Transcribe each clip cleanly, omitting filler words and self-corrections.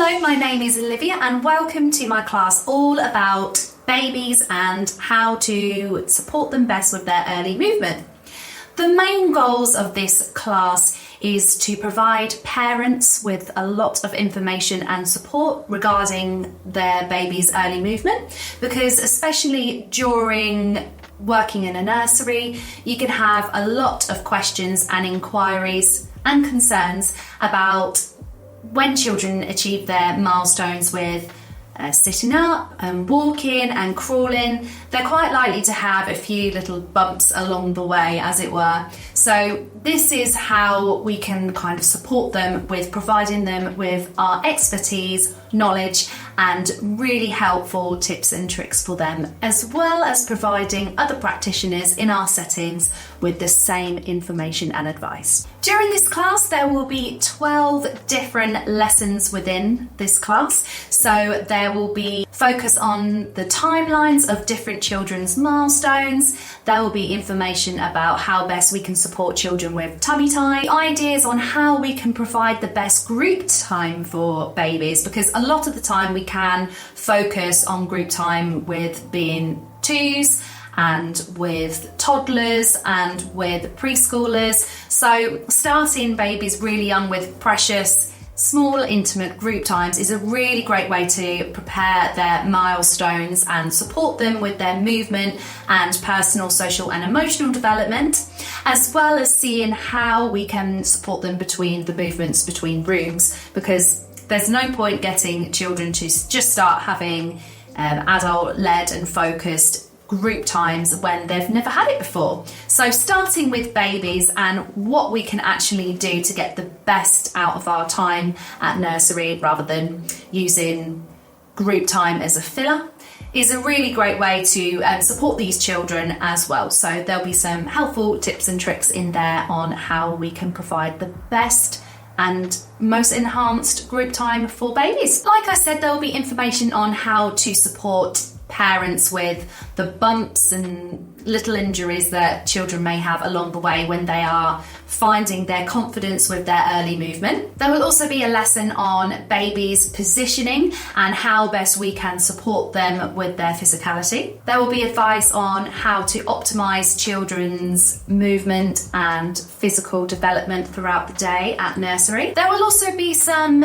Hello, my name is Olivia and welcome to my class all about babies and how to support them best with their early movement. The main goals of this class is to provide parents with a lot of information and support regarding their baby's early movement, because especially during working in a nursery, you can have a lot of questions and inquiries and concerns about when children achieve their milestones with sitting up and walking and crawling. They're quite likely to have a few little bumps along the way, as it were. So this is how we can kind of support them with providing them with our expertise, knowledge, and really helpful tips and tricks for them, as well as providing other practitioners in our settings with the same information and advice. During this class, there will be 12 different lessons within this class. So there will be focus on the timelines of different children's milestones. There will be information about how best we can support children with tummy time, ideas on how we can provide the best group time for babies, because a lot of the time we can focus on group time with being twos and with toddlers and with preschoolers. So starting babies really young with precious, small, intimate group times is a really great way to prepare their milestones and support them with their movement and personal, social and emotional development, as well as seeing how we can support them between the movements between rooms, because there's no point getting children to just start having adult-led and focused group times when they've never had it before. So starting with babies and what we can actually do to get the best out of our time at nursery rather than using group time as a filler is a really great way to support these children as well. So there'll be some helpful tips and tricks in there on how we can provide the best and most enhanced group time for babies. Like I said, there'll be information on how to support parents with the bumps and little injuries that children may have along the way when they are finding their confidence with their early movement. There will also be a lesson on babies' positioning and how best we can support them with their physicality. There will be advice on how to optimise children's movement and physical development throughout the day at nursery. There will also be some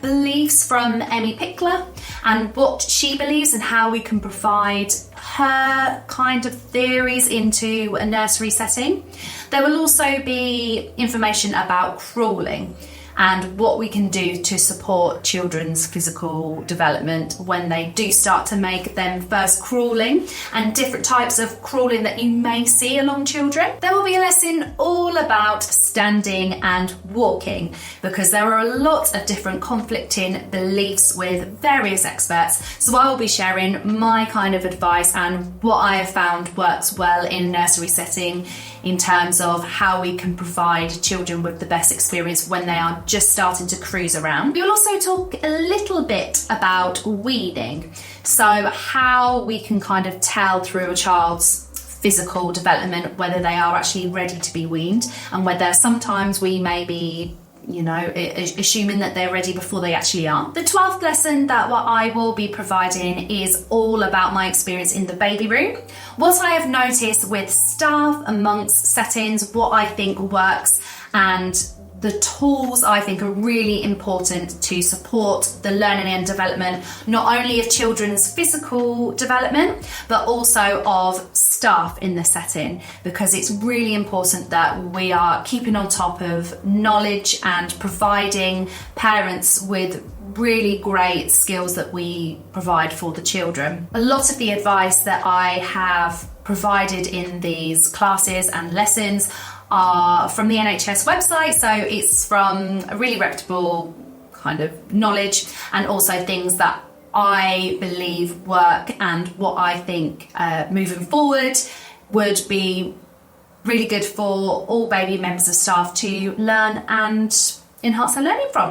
beliefs from Emmi Pikler and what she believes and how we can provide her kind of theories into a nursery setting. There will also be information about crawling and what we can do to support children's physical development when they do start to make them first crawling, and different types of crawling that you may see along children. There will be a lesson all about standing and walking, because there are a lot of different conflicting beliefs with various experts. So I will be sharing my kind of advice and what I have found works well in a nursery setting in terms of how we can provide children with the best experience when they are just starting to cruise around. We'll also talk a little bit about weaning, so how we can kind of tell through a child's physical development whether they are actually ready to be weaned, and whether sometimes we may be assuming that they're ready before they actually are. The 12th lesson that I will be providing is all about my experience in the baby room, what I have noticed with staff amongst settings, what I think works, and the tools I think are really important to support the learning and development, not only of children's physical development, but also of staff in the setting, because it's really important that we are keeping on top of knowledge and providing parents with really great skills that we provide for the children. A lot of the advice that I have provided in these classes and lessons are from the NHS website, so it's from a really reputable kind of knowledge, and also things that I believe work and what I think moving forward would be really good for all baby members of staff to learn and enhance their learning from.